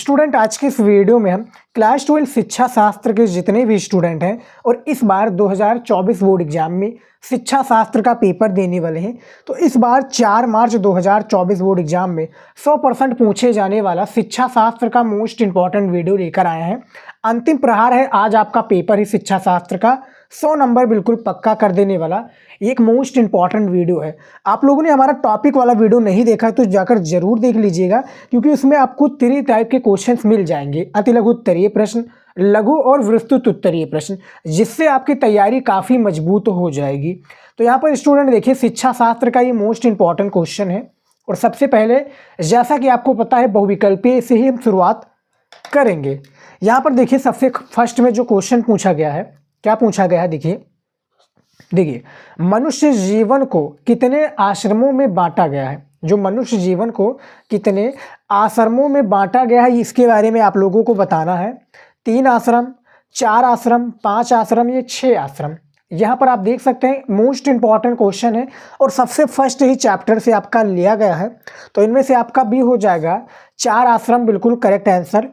Student आज के इस वीडियो में हम क्लास 12 शिक्षा शास्त्र के जितने भी स्टूडेंट हैं और इस बार 2024 बोर्ड एग्जाम में शिक्षा शास्त्र का पेपर देने वाले हैं, तो इस बार 4 मार्च 2024 बोर्ड एग्जाम में 100% पूछे जाने वाला शिक्षा शास्त्र का मोस्ट इंपॉर्टेंट वीडियो लेकर आए हैं। अंतिम प्रहार है आज आपका पेपर ही शिक्षा शास्त्र का 100 नंबर बिल्कुल पक्का कर देने वाला एक मोस्ट इंपॉर्टेंट वीडियो है। आप लोगों ने हमारा टॉपिक वाला वीडियो नहीं देखा है तो जाकर जरूर देख लीजिएगा, क्योंकि उसमें आपको 3 टाइप के क्वेश्चंस मिल जाएंगे। अति लघु उत्तरीय प्रश्न, लघु और विस्तृत उत्तरीय प्रश्न, जिससे आपकी तैयारी काफ़ी मजबूत हो जाएगी। तो यहाँ पर स्टूडेंट देखिए, शिक्षा शास्त्र का ये मोस्ट इंपॉर्टेंट क्वेश्चन है। और सबसे पहले जैसा कि आपको पता है बहुविकल्पीय से ही हम शुरुआत करेंगे। यहाँ पर देखिए सबसे फर्स्ट में जो क्वेश्चन पूछा गया है, क्या पूछा गया है देखिए मनुष्य जीवन को कितने आश्रमों में बांटा गया है। जो मनुष्य जीवन को कितने आश्रमों में बांटा गया है इसके बारे में आप लोगों को बताना है। 3 आश्रम, 4 आश्रम, 5 आश्रम, ये 6 आश्रम। यहाँ पर आप देख सकते हैं मोस्ट इंपॉर्टेंट क्वेश्चन है और सबसे फर्स्ट ही चैप्टर से आपका लिया गया है। तो इनमें से आपका बी हो जाएगा, 4 आश्रम बिल्कुल करेक्ट आंसर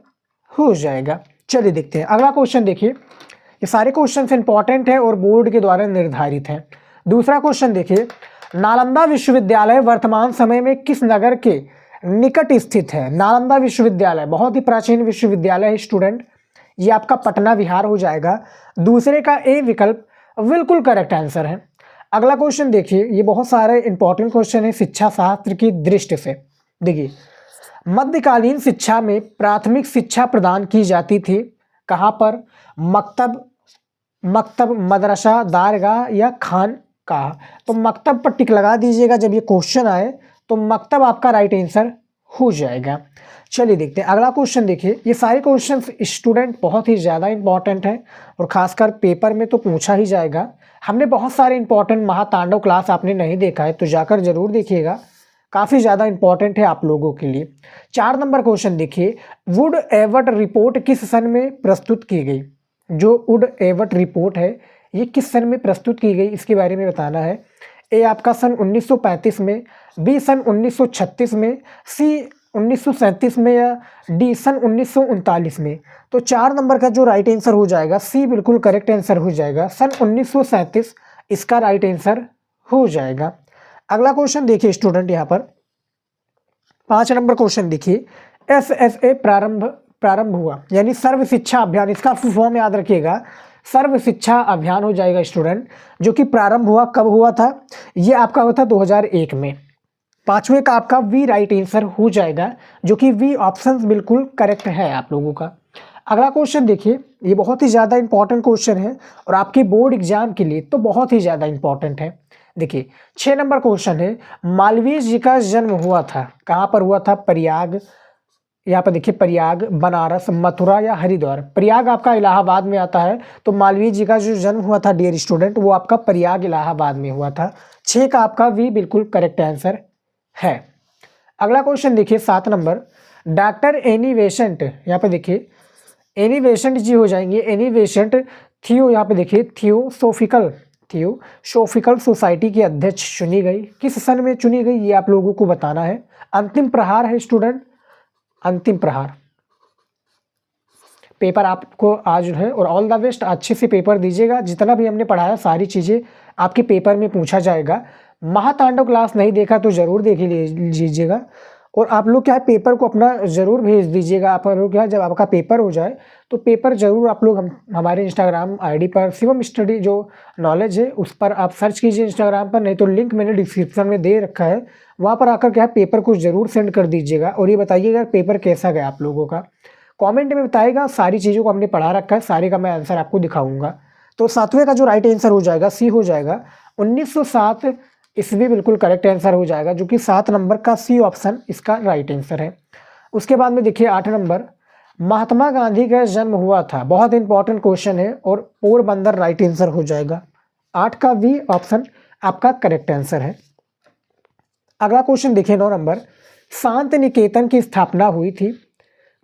हो जाएगा। चलिए देखते हैं अगला क्वेश्चन। देखिए ये सारे क्वेश्चन इंपॉर्टेंट है और बोर्ड के द्वारा निर्धारित है। दूसरा क्वेश्चन देखिए, नालंदा विश्वविद्यालय वर्तमान समय में किस नगर के निकट स्थित है। नालंदा विश्वविद्यालय बहुत ही प्राचीन विश्वविद्यालय है स्टूडेंट, ये आपका पटना बिहार हो जाएगा। दूसरे का ए विकल्प बिल्कुल करेक्ट आंसर है। अगला क्वेश्चन देखिए, ये बहुत सारे इंपॉर्टेंट क्वेश्चन है शिक्षा शास्त्र की दृष्टि से। देखिए मध्यकालीन शिक्षा में प्राथमिक शिक्षा प्रदान की जाती थी कहाँ पर। मकतब, मदरसा, दारगाह या खानकाह। तो मकतब पर टिक लगा दीजिएगा जब ये क्वेश्चन आए, तो मकतब आपका राइट आंसर हो जाएगा। चलिए देखते हैं अगला क्वेश्चन। देखिए ये सारे क्वेश्चन स्टूडेंट बहुत ही ज़्यादा इंपॉर्टेंट हैं और खासकर पेपर में तो पूछा ही जाएगा। हमने बहुत सारे इंपॉर्टेंट महातांडव क्लास आपने नहीं देखा है तो जाकर जरूर देखिएगा, काफ़ी ज़्यादा इंपॉर्टेंट है आप लोगों के लिए। 4 नंबर क्वेश्चन देखिए, वुड एवर्ट रिपोर्ट किस सन में प्रस्तुत की गई। जो वुड एवर्ट रिपोर्ट है ये किस सन में प्रस्तुत की गई इसके बारे में बताना है। ए आपका सन 1935 में, बी सन 1936 में, सी 1937 में या डी सन 1939 में। तो 4 नंबर का जो राइट आंसर हो जाएगा सी बिल्कुल करेक्ट आंसर हो जाएगा। सन 1937 इसका राइट आंसर हो जाएगा। अगला क्वेश्चन देखिए स्टूडेंट, यहाँ पर 5 नंबर क्वेश्चन देखिए, SSA प्रारंभ हुआ यानी सर्व शिक्षा अभियान, इसका फुल फॉर्म याद रखिएगा, सर्व शिक्षा अभियान हो जाएगा स्टूडेंट, जो कि प्रारंभ हुआ कब हुआ था। ये आपका हुआ था 2001 में। 5वें का आपका वी राइट आंसर हो जाएगा, जो कि वी ऑप्शन बिल्कुल करेक्ट है आप लोगों का। अगला क्वेश्चन देखिए, ये बहुत ही ज़्यादा इंपॉर्टेंट क्वेश्चन है और आपके बोर्ड एग्जाम के लिए तो बहुत ही ज़्यादा इंपॉर्टेंट है। देखिए 6 नंबर क्वेश्चन है, मालवीय जी का जन्म हुआ था कहाँ पर हुआ था। प्रयाग, यहाँ पर देखिए प्रयाग, बनारस, मथुरा या हरिद्वार। प्रयाग आपका इलाहाबाद में आता है, तो मालवीय जी का जो जन्म हुआ था डियर स्टूडेंट वो आपका प्रयाग इलाहाबाद में हुआ था। 6 का आपका वी बिल्कुल करेक्ट आंसर है। अगला क्वेश्चन देखिए 7 नंबर, डॉक्टर एनी बेसेंट, यहाँ पे देखिए एनी बेसेंट जी हो जाएंगे, एनी बेसेंट थियो, यहाँ पे देखिए थियोसोफिकल सोसाइटी की अध्यक्ष चुनी गई, किस सन में चुनी गई ये आप लोगों को बताना है। अंतिम प्रहार है स्टूडेंट, अंतिम प्रहार। पेपर आपको आज है और ऑल द बेस्ट, अच्छे से पेपर दीजिएगा। जितना भी हमने पढ़ाया सारी चीज़ें आपके पेपर में पूछा जाएगा। महातांडव क्लास नहीं देखा तो ज़रूर देख लीजिएगा और आप लोग क्या है पेपर को अपना ज़रूर भेज दीजिएगा। आप लोग क्या जब आपका पेपर हो जाए तो पेपर ज़रूर आप लोग हमारे इंस्टाग्राम आईडी पर शिवम स्टडी जो नॉलेज है उस पर आप सर्च कीजिए इंस्टाग्राम पर, नहीं तो लिंक मैंने डिस्क्रिप्शन में दे रखा है, वहाँ पर आकर क्या है पेपर को ज़रूर सेंड कर दीजिएगा और ये बताइएगा पेपर कैसा गया आप लोगों का। कमेंट में बताइएगा, सारी चीज़ों को हमने पढ़ा रखा है, सारे का मैं आंसर आपको दिखाऊंगा। तो 7वें का जो राइट आंसर हो जाएगा सी हो जाएगा, 1907 ईस्वी बिल्कुल करेक्ट आंसर हो जाएगा, जो कि 7 नंबर का सी ऑप्शन इसका राइट आंसर है। उसके बाद में देखिए 8 नंबर, महात्मा गांधी का जन्म हुआ था, बहुत इंपॉर्टेंट क्वेश्चन है और पोरबंदर राइट आंसर हो जाएगा। 8 का वी ऑप्शन आपका करेक्ट आंसर है। अगला क्वेश्चन देखिए 9 नंबर, शांति निकेतन की स्थापना हुई थी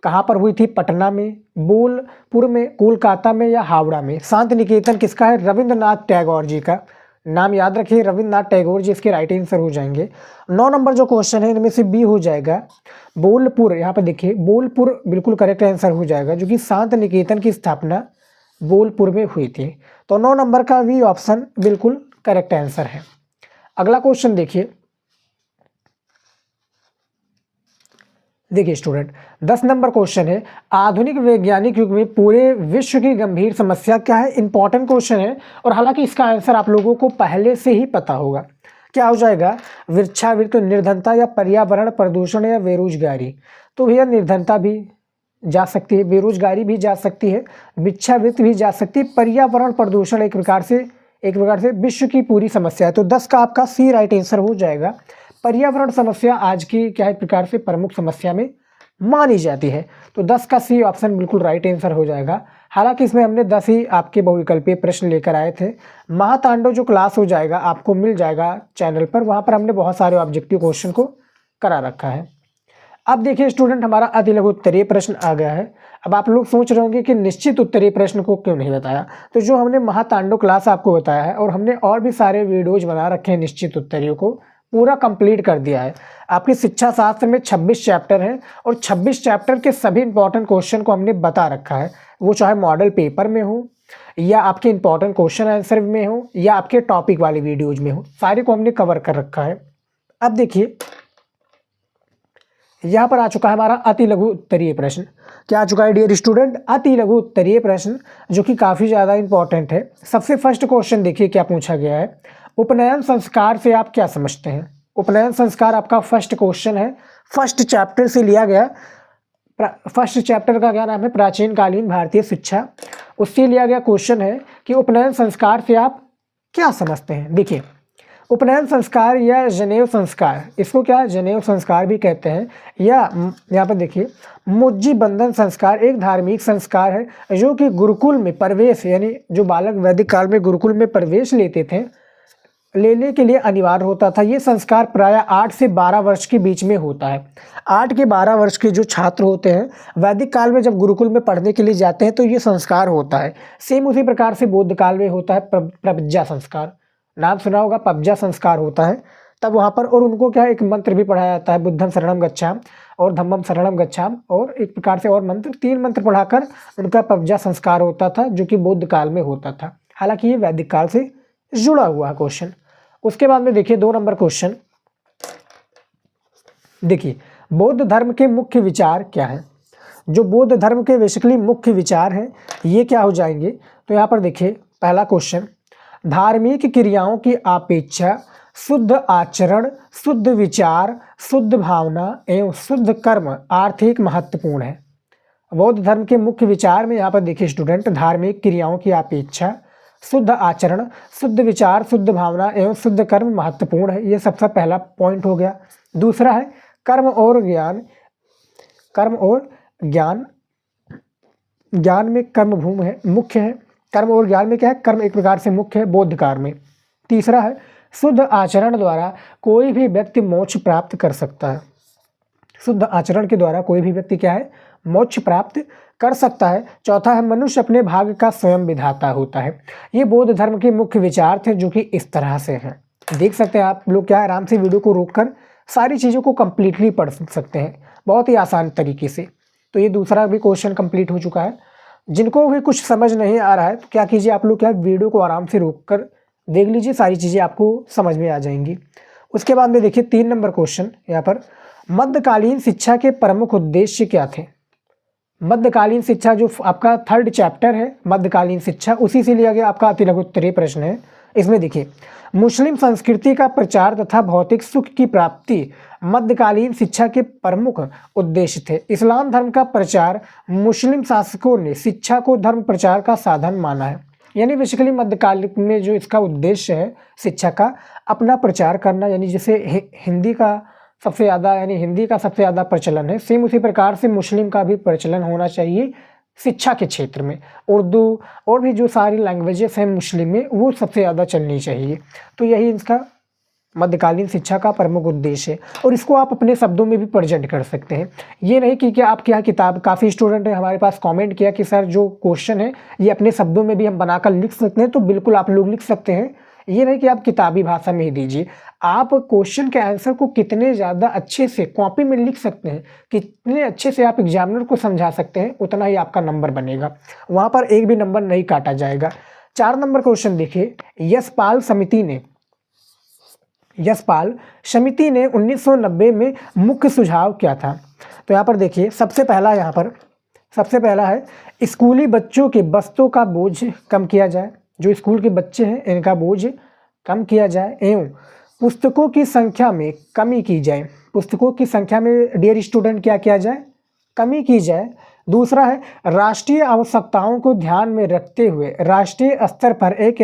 कहाँ पर हुई थी। पटना में, बोलपुर में, कोलकाता में या हावड़ा में। शांति निकेतन किसका है, रविंद्रनाथ टैगोर जी का। नाम याद रखिए, रविन्द्रनाथ टैगोर जी इसके राइट आंसर हो जाएंगे। 9 नंबर जो क्वेश्चन है इनमें से बी हो जाएगा बोलपुर। यहाँ पर देखिए बोलपुर बिल्कुल करेक्ट आंसर हो जाएगा, जो कि शांत निकेतन की स्थापना बोलपुर में हुई थी। तो 9 नंबर का भी ऑप्शन बिल्कुल करेक्ट आंसर है। अगला क्वेश्चन देखिए स्टूडेंट 10 नंबर क्वेश्चन है, आधुनिक वैज्ञानिक युग में पूरे विश्व की गंभीर समस्या क्या है। इंपॉर्टेंट क्वेश्चन है और हालांकि इसका आंसर आप लोगों को पहले से ही पता होगा। क्या हो जाएगा, वृक्षावृत्ति, निर्धनता या पर्यावरण प्रदूषण या बेरोजगारी। तो भैया निर्धनता भी जा सकती है, बेरोजगारी भी जा सकती है, वृक्षावृत्ति भी जा सकती है, पर्यावरण प्रदूषण एक प्रकार से विश्व की पूरी समस्या है। तो 10 का आपका सी राइट आंसर हो जाएगा। पर्यावरण समस्या आज की क्या एक प्रकार से प्रमुख समस्या में मानी जाती है। तो 10 का सी ऑप्शन बिल्कुल राइट आंसर हो जाएगा। हालांकि इसमें हमने 10 ही आपके बहुविकल्पीय प्रश्न लेकर आए थे। महातांडव जो क्लास हो जाएगा आपको मिल जाएगा चैनल पर, वहाँ पर हमने बहुत सारे ऑब्जेक्टिव क्वेश्चन को करा रखा है। अब देखिए स्टूडेंट, हमारा अति लघु उत्तरीय प्रश्न आ गया है। अब आप लोग सोच रहे होंगे कि निश्चित उत्तरीय प्रश्न को क्यों नहीं बताया। तो जो हमने महातांडव क्लास आपको बताया है और हमने और भी सारे वीडियोज बना रखे हैं निश्चित उत्तरीय को पूरा कंप्लीट कर दिया है। आपकी शिक्षा शास्त्र में 26 चैप्टर हैं और 26 चैप्टर के सभी इंपॉर्टेंट क्वेश्चन को हमने बता रखा है। वो चाहे मॉडल पेपर में हो या आपके इंपॉर्टेंट क्वेश्चन आंसर में हो या आपके टॉपिक वाले वीडियोज में हो, सारे को हमने कवर कर रखा है। अब देखिए यहाँ पर आ चुका है हमारा अति लघु उत्तरीय प्रश्न। क्या आ चुका है डियर स्टूडेंट, अति लघु उत्तरीय प्रश्न, जो कि काफ़ी ज़्यादा इंपॉर्टेंट है। सबसे फर्स्ट क्वेश्चन देखिए क्या पूछा गया है, उपनयन संस्कार से आप क्या समझते हैं। उपनयन संस्कार आपका फर्स्ट क्वेश्चन है, फर्स्ट चैप्टर से लिया गया। फर्स्ट चैप्टर का क्या नाम है, प्राचीन कालीन भारतीय शिक्षा। उससे लिया गया क्वेश्चन है कि उपनयन संस्कार से आप क्या समझते हैं। देखिए उपनयन संस्कार या जनेऊ संस्कार, इसको क्या जनेऊ संस्कार भी कहते हैं, या यहाँ पर देखिए मुज्जी बंधन संस्कार एक धार्मिक संस्कार है जो कि गुरुकुल में प्रवेश, यानी जो बालक वैदिक काल में गुरुकुल में प्रवेश लेते थे, लेने के लिए अनिवार्य होता था। ये संस्कार प्रायः 8 से 12 वर्ष के बीच में होता है। 8 के 12 वर्ष के जो छात्र होते हैं वैदिक काल में जब गुरुकुल में पढ़ने के लिए जाते हैं तो ये संस्कार होता है। सेम उसी प्रकार से बौद्ध काल में होता है प्रवज्जा संस्कार, नाम सुना होगा, प्रवज्जा संस्कार होता है तब वहाँ पर। और उनको क्या एक मंत्र भी पढ़ाया जाता है, बुद्धम शरणम गच्छाम और धम्मम शरणम गच्छाम, और एक प्रकार से और मंत्र, 3 मंत्र पढ़ाकर उनका प्रवज्जा संस्कार होता था, जो कि बौद्ध काल में होता था। हालांकि ये वैदिक काल से जुड़ा हुआ क्वेश्चन। उसके बाद में देखिए 2 नंबर क्वेश्चन, देखिए बौद्ध धर्म के मुख्य विचार क्या हैं। जो बौद्ध धर्म के बेसिकली मुख्य विचार हैं ये क्या हो जाएंगे। तो यहाँ पर देखिए पहला क्वेश्चन, धार्मिक क्रियाओं की अपेक्षा शुद्ध आचरण, शुद्ध विचार, शुद्ध भावना एवं शुद्ध कर्म आर्थिक महत्वपूर्ण है। बौद्ध धर्म के मुख्य विचार में यहाँ पर देखिए स्टूडेंट, धार्मिक क्रियाओं की अपेक्षा शुद्ध आचरण, शुद्ध विचार, शुद्ध भावना एवं शुद्ध कर्म महत्वपूर्ण है। ये सबसे पहला पॉइंट हो गया। दूसरा है कर्म और ज्ञान। कर्म और ज्ञान, ज्ञान में कर्म भूमि है, मुख्य है। कर्म और ज्ञान में क्या है, कर्म एक प्रकार से मुख्य है बौद्ध काल में। तीसरा है शुद्ध आचरण द्वारा कोई भी व्यक्ति मोक्ष प्राप्त कर सकता है। शुद्ध आचरण के द्वारा कोई भी व्यक्ति क्या है, मोक्ष प्राप्त कर सकता है। चौथा है मनुष्य अपने भाग्य का स्वयं विधाता होता है। ये बौद्ध धर्म के मुख्य विचार थे जो कि इस तरह से हैं। देख सकते हैं आप लोग क्या आराम से वीडियो को रोककर सारी चीज़ों को कंप्लीटली पढ़ सकते हैं बहुत ही आसान तरीके से। तो ये दूसरा भी क्वेश्चन कंप्लीट हो चुका है। जिनको भी कुछ समझ नहीं आ रहा है तो क्या कीजिए आप लोग क्या वीडियो को आराम से रोककर देख लीजिए, सारी चीज़ें आपको समझ में आ जाएंगी। उसके बाद में देखिए 3 नंबर क्वेश्चन यहाँ पर, मध्यकालीन शिक्षा के प्रमुख उद्देश्य क्या थे। मध्यकालीन शिक्षा जो आपका 3rd चैप्टर है मध्यकालीन शिक्षा, उसी से लिया गया आपका अति लघु उत्तरीय प्रश्न है। इसमें देखिए मुस्लिम संस्कृति का प्रचार तथा भौतिक सुख की प्राप्ति मध्यकालीन शिक्षा के प्रमुख उद्देश्य थे। इस्लाम धर्म का प्रचार मुस्लिम शासकों ने शिक्षा को धर्म प्रचार का साधन माना है। यानी बेसिकली मध्यकाल में जो इसका उद्देश्य है शिक्षा का, अपना प्रचार करना, यानी जैसे हिंदी का सबसे ज़्यादा, यानी हिंदी का सबसे ज़्यादा प्रचलन है, सेम उसी प्रकार से मुस्लिम का भी प्रचलन होना चाहिए शिक्षा के क्षेत्र में। उर्दू और भी जो सारी लैंग्वेजेस हैं मुस्लिम में वो सबसे ज़्यादा चलनी चाहिए। तो यही इसका मध्यकालीन शिक्षा का प्रमुख उद्देश्य है और इसको आप अपने शब्दों में भी प्रेजेंट कर सकते हैं। ये नहीं कि क्या आपके यहाँ किताब, काफ़ी स्टूडेंट हैं हमारे पास कमेंट किया कि सर जो क्वेश्चन है ये अपने शब्दों में भी हम बनाकर लिख सकते हैं, तो बिल्कुल आप लोग लिख सकते हैं। ये नहीं कि आप किताबी भाषा में ही दीजिए, आप क्वेश्चन के आंसर को कितने ज़्यादा अच्छे से कॉपी में लिख सकते हैं, कितने अच्छे से आप एग्जामिनर को समझा सकते हैं, उतना ही आपका नंबर बनेगा, वहाँ पर एक भी नंबर नहीं काटा जाएगा। 4 नंबर क्वेश्चन देखिए, यशपाल समिति ने 1990 में मुख्य सुझाव क्या था? तो यहाँ पर देखिए सबसे पहला है स्कूली बच्चों के बस्तों का बोझ कम किया जाए, जो स्कूल के बच्चे हैं इनका बोझ कम किया जाए, एवं पुस्तकों की संख्या में कमी की जाए। पुस्तकों की संख्या में डियर स्टूडेंट क्या किया जाए? कमी की जाए। दूसरा है राष्ट्रीय आवश्यकताओं को ध्यान में रखते हुए राष्ट्रीय स्तर पर एक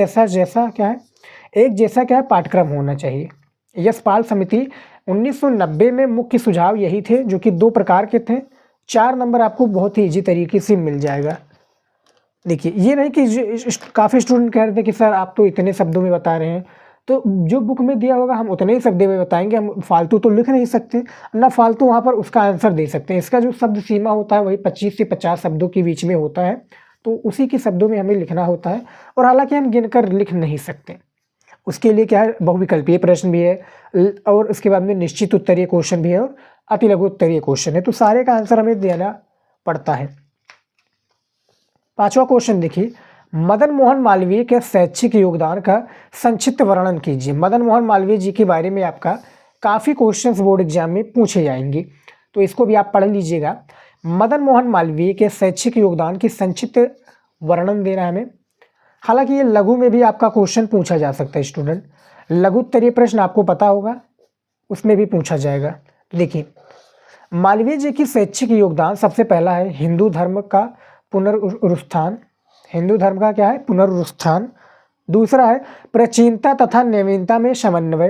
जैसा पाठ्यक्रम होना चाहिए। यशपाल समिति 1990 में मुख्य सुझाव यही थे, जो कि 2 प्रकार के थे। 4 नंबर आपको बहुत ही ईजी तरीके से मिल जाएगा। देखिए ये नहीं कि काफ़ी स्टूडेंट कह रहे थे कि सर आप तो इतने शब्दों में बता रहे हैं, तो जो बुक में दिया होगा हम उतने ही शब्दों में बताएंगे, हम फालतू तो लिख नहीं सकते ना, फालतू वहाँ पर उसका आंसर दे सकते हैं। इसका जो शब्द सीमा होता है वही 25 से 50 शब्दों के बीच में होता है, तो उसी के शब्दों में हमें लिखना होता है। और हालांकि हम गिनकर लिख नहीं सकते, उसके लिए क्या है, बहुविकल्पीय प्रश्न भी है और उसके बाद में निश्चित उत्तरीय क्वेश्चन भी है और अति लघु उत्तरीय क्वेश्चन है, तो सारे का आंसर हमें देना पड़ता है। 5वां क्वेश्चन देखिए, मदन मोहन मालवीय के शैक्षिक योगदान का संक्षिप्त वर्णन कीजिए। मदन मोहन मालवीय जी के बारे में आपका काफ़ी क्वेश्चंस बोर्ड एग्जाम में पूछे जाएंगे, तो इसको भी आप पढ़ लीजिएगा। मदन मोहन मालवीय के शैक्षिक योगदान की संक्षिप्त वर्णन देना है हमें। हालांकि ये लघु में भी आपका क्वेश्चन पूछा जा सकता है स्टूडेंट, लघु उत्तरीय प्रश्न आपको पता होगा उसमें भी पूछा जाएगा। देखिए मालवीय जी की शैक्षिक योगदान, सबसे पहला है हिंदू धर्म का पुनरुत्थान। हिंदू धर्म का क्या है? पुनरुत्थान। दूसरा है प्राचीनता तथा नवीनता में समन्वय।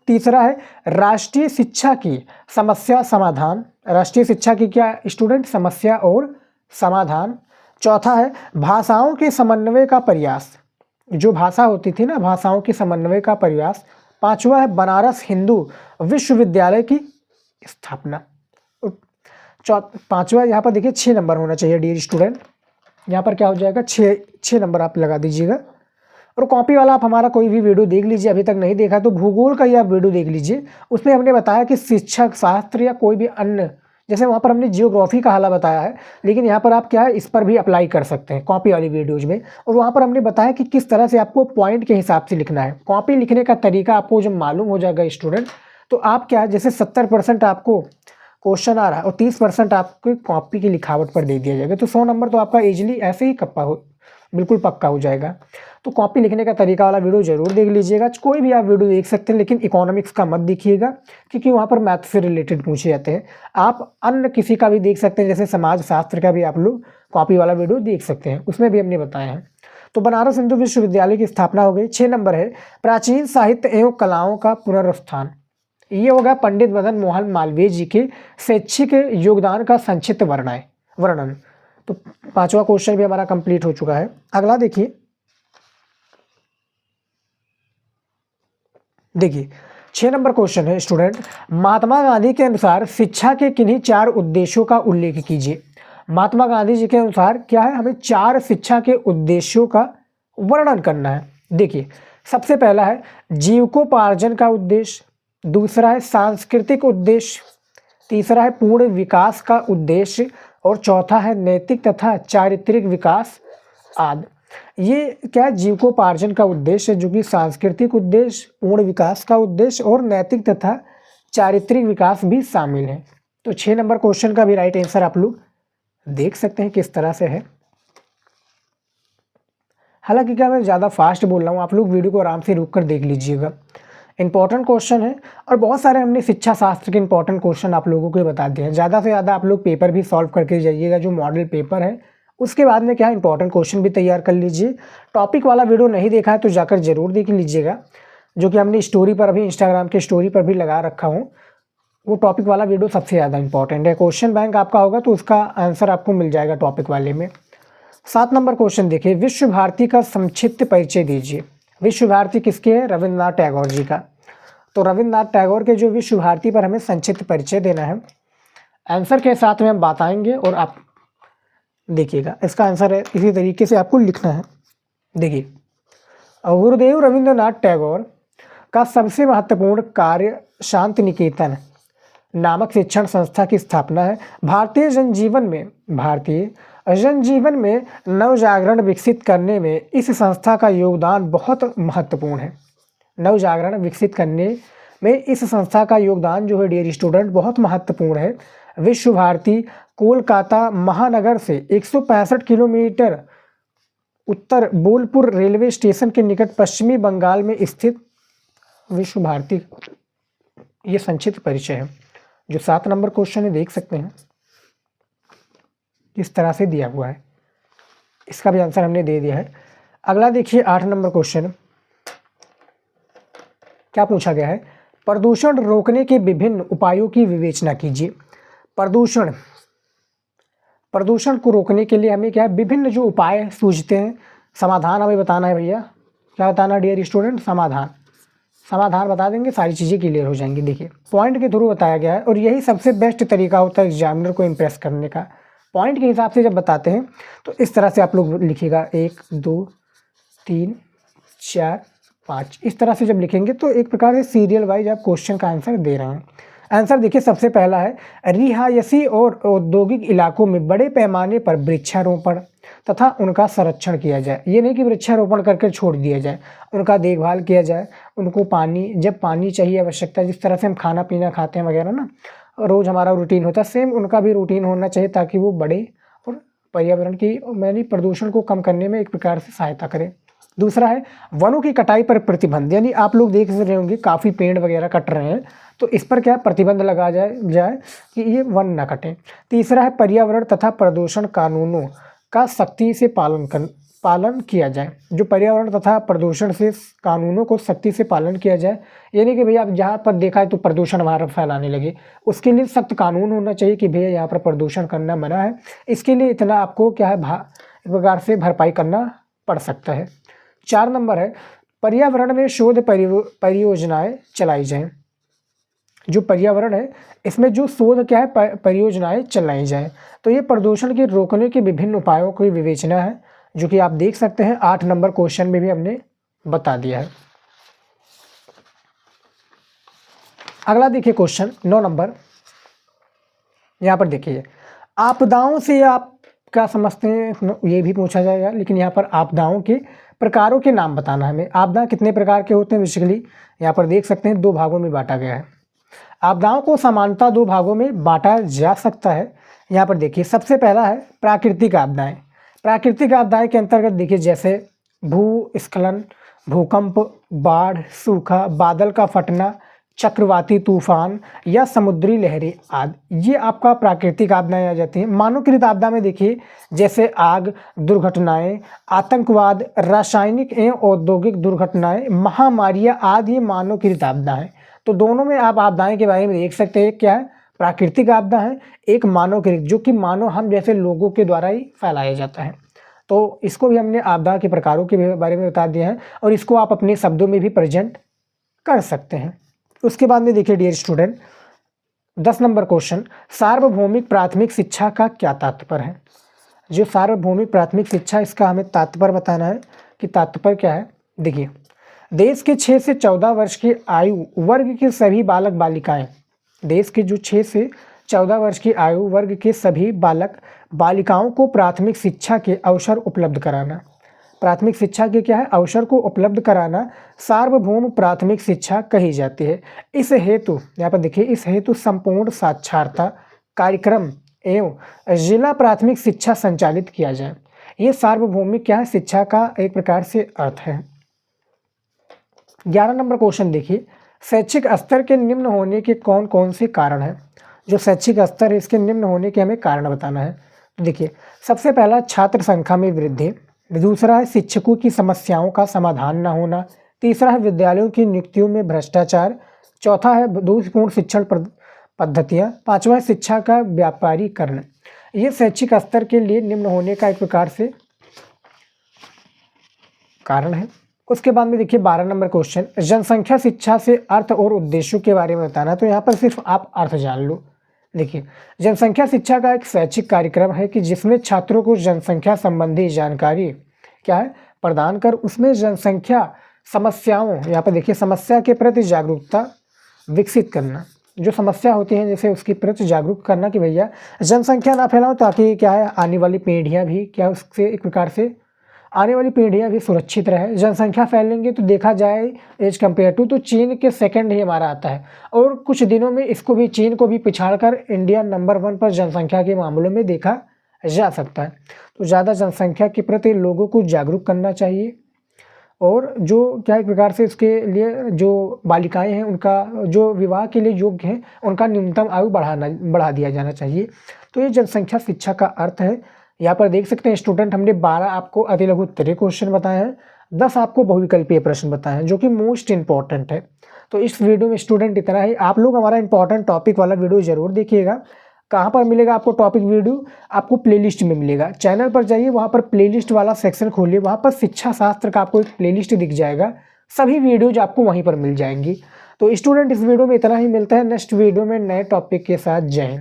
तीसरा है राष्ट्रीय शिक्षा की समस्या समाधान। राष्ट्रीय शिक्षा की क्या स्टूडेंट? समस्या और समाधान। चौथा है भाषाओं के समन्वय का प्रयास, जो भाषा होती थी ना, भाषाओं के समन्वय का प्रयास। पांचवा है बनारस हिंदू विश्वविद्यालय की स्थापना। पांचवा यहाँ पर देखिए 6 नंबर होना चाहिए डियर स्टूडेंट, यहाँ पर क्या हो जाएगा 6 नंबर आप लगा दीजिएगा। और कॉपी वाला आप हमारा कोई भी वीडियो देख लीजिए, अभी तक नहीं देखा तो भूगोल का ही आप वीडियो देख लीजिए, उसमें हमने बताया कि शिक्षक शास्त्र या कोई भी अन्य, जैसे वहाँ पर हमने जियोग्राफी का हाला बताया है, लेकिन यहाँ पर आप क्या है इस पर भी अप्लाई कर सकते हैं कॉपी वाली वीडियोज में। और वहाँ पर हमने बताया कि किस तरह से आपको पॉइंट के हिसाब से लिखना है। कॉपी लिखने का तरीका आपको जब मालूम हो जाएगा स्टूडेंट, तो आप क्या है, जैसे 70% आपको क्वेश्चन आ रहा है और 30% आपको कॉपी की लिखावट पर दे दिया जाएगा, तो 100 नंबर तो आपका इजीली ऐसे ही बिल्कुल पक्का हो जाएगा। तो कॉपी लिखने का तरीका वाला वीडियो जरूर देख लीजिएगा। कोई भी आप वीडियो देख सकते हैं, लेकिन इकोनॉमिक्स का मत देखिएगा, क्योंकि वहाँ पर मैथ से रिलेटेड पूछे जाते हैं। आप अन्य किसी का भी देख सकते हैं, जैसे समाज शास्त्र का भी आप लोग कॉपी वाला वीडियो देख सकते हैं, उसमें भी हमने बताया है। तो बनारस हिंदू विश्वविद्यालय की स्थापना हो गई। 6 नंबर है प्राचीन साहित्य एवं कलाओं का पुनरुत्थान। ये होगा पंडित मदन मोहन मालवीय जी के शैक्षिक योगदान का संक्षिप्त वर्णन। तो 5वां क्वेश्चन भी हमारा कंप्लीट हो चुका है। अगला देखिए 6 नंबर क्वेश्चन है स्टूडेंट, महात्मा गांधी के अनुसार शिक्षा के किन्हीं 4 उद्देश्यों का उल्लेख कीजिए। महात्मा गांधी जी के अनुसार क्या है, हमें 4 शिक्षा के उद्देश्यों का वर्णन करना है। देखिए सबसे पहला है जीविकोपार्जन का उद्देश्य, दूसरा है सांस्कृतिक उद्देश्य, तीसरा है पूर्ण विकास का उद्देश्य और चौथा है नैतिक तथा चारित्रिक विकास आदि। ये क्या जीविकोपार्जन का उद्देश्य, जो कि सांस्कृतिक उद्देश्य, पूर्ण विकास का उद्देश्य और नैतिक तथा चारित्रिक विकास भी शामिल है। तो 6 नंबर क्वेश्चन का भी राइट आंसर आप लोग देख सकते हैं किस तरह से है। हालांकि क्या मैं ज़्यादा फास्ट बोल रहा हूँ, आप लोग वीडियो को आराम से रुक कर देख लीजिएगा। इंपॉर्टेंट क्वेश्चन है और बहुत सारे हमने शिक्षा शास्त्र के इंपॉर्टेंट क्वेश्चन आप लोगों को बता दिए हैं। ज़्यादा से ज़्यादा आप लोग पेपर भी सॉल्व करके जाइएगा, जो मॉडल पेपर है उसके बाद में क्या इंपॉर्टेंट क्वेश्चन भी तैयार कर लीजिए। टॉपिक वाला वीडियो नहीं देखा है तो जाकर जरूर देख लीजिएगा, जो कि हमने स्टोरी पर अभी इंस्टाग्राम के स्टोरी पर भी लगा रखा हूँ। वो टॉपिक वाला वीडियो सबसे ज़्यादा इंपॉर्टेंट है। क्वेश्चन बैंक आपका होगा तो उसका आंसर आपको मिल जाएगा टॉपिक वाले में। 7 नंबर क्वेश्चन देखिए, विश्व भारती का संक्षिप्त परिचय दीजिए। विश्व भारती किसके है? रविन्द्रनाथ टैगोर जी का। तो रविन्द्रनाथ टैगोर के जो विश्व भारती पर हमें संक्षिप्त परिचय देना है, आंसर के साथ में हम बताएंगे और आप देखिएगा। इसका आंसर है इसी तरीके से आपको लिखना है। देखिए गुरुदेव रविंद्रनाथ टैगोर का सबसे महत्वपूर्ण कार्य शांति निकेतन नामक शिक्षण संस्था की स्थापना है। भारतीय जनजीवन में नवजागरण विकसित करने में इस संस्था का योगदान बहुत महत्वपूर्ण है। नवजागरण विकसित करने में इस संस्था का योगदान जो है डियर स्टूडेंट बहुत महत्वपूर्ण है। विश्व भारती कोलकाता महानगर से 165 किलोमीटर उत्तर बोलपुर रेलवे स्टेशन के निकट पश्चिमी बंगाल में स्थित विश्व भारती, ये संक्षिप्त परिचय है। जो 7 नंबर क्वेश्चन है देख सकते हैं किस तरह से दिया हुआ है, इसका भी आंसर हमने दे दिया है। अगला देखिए 8 नंबर क्वेश्चन क्या पूछा गया है, प्रदूषण रोकने के विभिन्न उपायों की विवेचना कीजिए। प्रदूषण को रोकने के लिए हमें क्या है, विभिन्न जो उपाय सूझते हैं, समाधान हमें बताना है भैया। क्या बताना डियर स्टूडेंट, समाधान बता देंगे, सारी चीज़ें क्लियर हो जाएंगी। देखिए पॉइंट के थ्रू बताया गया है और यही सबसे बेस्ट तरीका होता है एग्जामिनर को इम्प्रेस करने का। पॉइंट के हिसाब से जब बताते हैं तो इस तरह से आप लोग लिखिएगा 1 2 3 4 5, इस तरह से जब लिखेंगे तो एक प्रकार से सीरियल वाइज आप क्वेश्चन का आंसर दे रहे हैं। आंसर देखिए सबसे पहला है, रिहायशी और औद्योगिक इलाकों में बड़े पैमाने पर वृक्षारोपण तथा उनका संरक्षण किया जाए। ये नहीं कि वृक्षारोपण करके छोड़ दिया जाए, उनका देखभाल किया जाए, उनको पानी, जब पानी चाहिए आवश्यकता, जिस तरह से हम खाना पीना खाते हैं वगैरह ना, रोज़ हमारा रूटीन होता है, सेम उनका भी रूटीन होना चाहिए ताकि वो बड़े और पर्यावरण की प्रदूषण को कम करने में एक प्रकार से सहायता करें। दूसरा है वनों की कटाई पर प्रतिबंध, यानी आप लोग देख रहे होंगे काफ़ी पेड़ वगैरह कट रहे हैं, तो इस पर क्या प्रतिबंध लगा जाए कि ये वन ना कटें। तीसरा है पर्यावरण तथा प्रदूषण कानूनों का सख्ती से पालन किया जाए। जो पर्यावरण तथा प्रदूषण से कानूनों को सख्ती से पालन किया जाए, यानी कि भैया आप जहाँ पर देखा है तो प्रदूषण हमारा फैलाने लगे, उसके लिए सख्त कानून होना चाहिए कि भैया यहाँ पर प्रदूषण करना मना है, इसके लिए इतना आपको क्या है एक प्रकार से भरपाई करना पड़ सकता है। 4 नंबर है पर्यावरण में शोध परियोजनाएं चलाई जाएं। जो पर्यावरण है इसमें जो शोध क्या है परियोजनाएं चलाई जाएं, तो ये प्रदूषण के रोकने के विभिन्न उपायों की विवेचना है, जो कि आप देख सकते हैं 8 नंबर क्वेश्चन में भी हमने बता दिया है। अगला देखिए क्वेश्चन 9 नंबर, यहाँ पर देखिए आपदाओं से आप क्या समझते हैं, ये भी पूछा जाएगा, लेकिन यहाँ पर आपदाओं के प्रकारों के नाम बताना है हमें। आपदा कितने प्रकार के होते हैं, बेसिकली यहाँ पर देख सकते हैं 2 भागों में बांटा गया है। आपदाओं को समानता 2 भागों में बांटा जा सकता है। यहाँ पर देखिए सबसे पहला है प्राकृतिक आपदाएं। प्राकृतिक आपदाएं के अंतर्गत देखिए जैसे भूस्खलन, भूकंप, बाढ़, सूखा, बादल का फटना, चक्रवाती तूफान या समुद्री लहरें आदि, ये आपका प्राकृतिक आपदाएं आ जाती हैं। मानवकृत आपदा में देखिए जैसे आग, दुर्घटनाएं, आतंकवाद, रासायनिक एवं औद्योगिक दुर्घटनाएं, महामारियां आदि ये मानवकृत आपदा हैं। तो दोनों में आप आपदाएं के बारे में देख सकते हैं, क्या है प्राकृतिक आपदा है, एक मानवकृत जो कि मानव हम जैसे लोगों के द्वारा ही फैलाया जाता है। तो इसको भी हमने आपदा के प्रकारों के बारे में बता दिया है और इसको आप अपने शब्दों में भी प्रेजेंट कर सकते हैं। उसके बाद में देखिए डियर स्टूडेंट 10 नंबर क्वेश्चन, सार्वभौमिक प्राथमिक शिक्षा का क्या तात्पर्य है। जो सार्वभौमिक प्राथमिक शिक्षा, इसका हमें तात्पर्य बताना है कि तात्पर्य क्या है। देखिए देश के 6 से 14 वर्ष की आयु वर्ग के सभी बालक बालिकाएं, देश के जो 6 से 14 वर्ष की आयु वर्ग के सभी बालक बालिकाओं को प्राथमिक शिक्षा के अवसर उपलब्ध कराना, प्राथमिक शिक्षा के क्या है अवसर को उपलब्ध कराना सार्वभौम प्राथमिक शिक्षा कही जाती है। इस हेतु यहाँ पर देखिए, इस हेतु संपूर्ण साक्षरता कार्यक्रम एवं जिला प्राथमिक शिक्षा संचालित किया जाए। ये सार्वभौमिक क्या है शिक्षा का एक प्रकार से अर्थ है। 11 नंबर क्वेश्चन देखिए, शैक्षिक स्तर के निम्न होने के कौन कौन से कारण हैं। जो शैक्षिक स्तर है इसके निम्न होने के हमें कारण बताना है। देखिए सबसे पहला छात्र संख्या में वृद्धि, दूसरा है शिक्षकों की समस्याओं का समाधान न होना, तीसरा है विद्यालयों की नियुक्तियों में भ्रष्टाचार, चौथा है दोषपूर्ण शिक्षण पद्धतियाँ, पांचवा है शिक्षा का व्यापारीकरण। ये शैक्षिक स्तर के लिए निम्न होने का एक प्रकार से कारण है। उसके बाद में देखिए 12 नंबर क्वेश्चन, जनसंख्या शिक्षा से अर्थ और उद्देश्यों के बारे में बताना। तो यहाँ पर सिर्फ आप अर्थ जान लो। देखिए जनसंख्या शिक्षा का एक शैक्षिक कार्यक्रम है कि जिसमें छात्रों को जनसंख्या संबंधी जानकारी क्या है प्रदान कर उसमें जनसंख्या समस्याओं, यहाँ पर देखिए समस्या के प्रति जागरूकता विकसित करना, जो समस्या होती है जैसे उसके प्रति जागरूक करना कि भैया जनसंख्या ना फैलाओ, ताकि क्या है आने वाली पीढ़ियाँ भी क्या उससे एक प्रकार से आने वाली पीढ़ियाँ भी सुरक्षित रहे। जनसंख्या फैलेंगे तो देखा जाए एज कम्पेयर टू तो चीन के सेकंड ही हमारा आता है, और कुछ दिनों में इसको भी चीन को भी पिछाड़कर इंडिया नंबर 1 पर जनसंख्या के मामलों में देखा जा सकता है। तो ज़्यादा जनसंख्या के प्रति लोगों को जागरूक करना चाहिए, और जो क्या एक प्रकार से इसके लिए जो बालिकाएं हैं उनका जो विवाह के लिए योग्य हैं उनका न्यूनतम आयु बढ़ा दिया जाना चाहिए। तो ये जनसंख्या शिक्षा का अर्थ है। यहाँ पर देख सकते हैं स्टूडेंट, हमने 12 आपको अति लघु उत्तरीय क्वेश्चन बताए हैं, 10 आपको बहुविकल्पीय प्रश्न बताए हैं जो कि मोस्ट इंपॉर्टेंट है। तो इस वीडियो में स्टूडेंट इतना ही। आप लोग हमारा इंपॉर्टेंट टॉपिक वाला वीडियो जरूर देखिएगा। कहाँ पर मिलेगा आपको टॉपिक वीडियो? आपको प्लेलिस्ट में मिलेगा। चैनल पर जाइए, वहाँ पर प्लेलिस्ट वाला सेक्शन खोलिए, वहाँ पर शिक्षा शास्त्र का आपको एक प्लेलिस्ट दिख जाएगा, सभी वीडियोज आपको वहीं पर मिल जाएंगी। तो स्टूडेंट इस वीडियो में इतना ही, मिलता है नेक्स्ट वीडियो में नए टॉपिक के साथ। जय हिंद।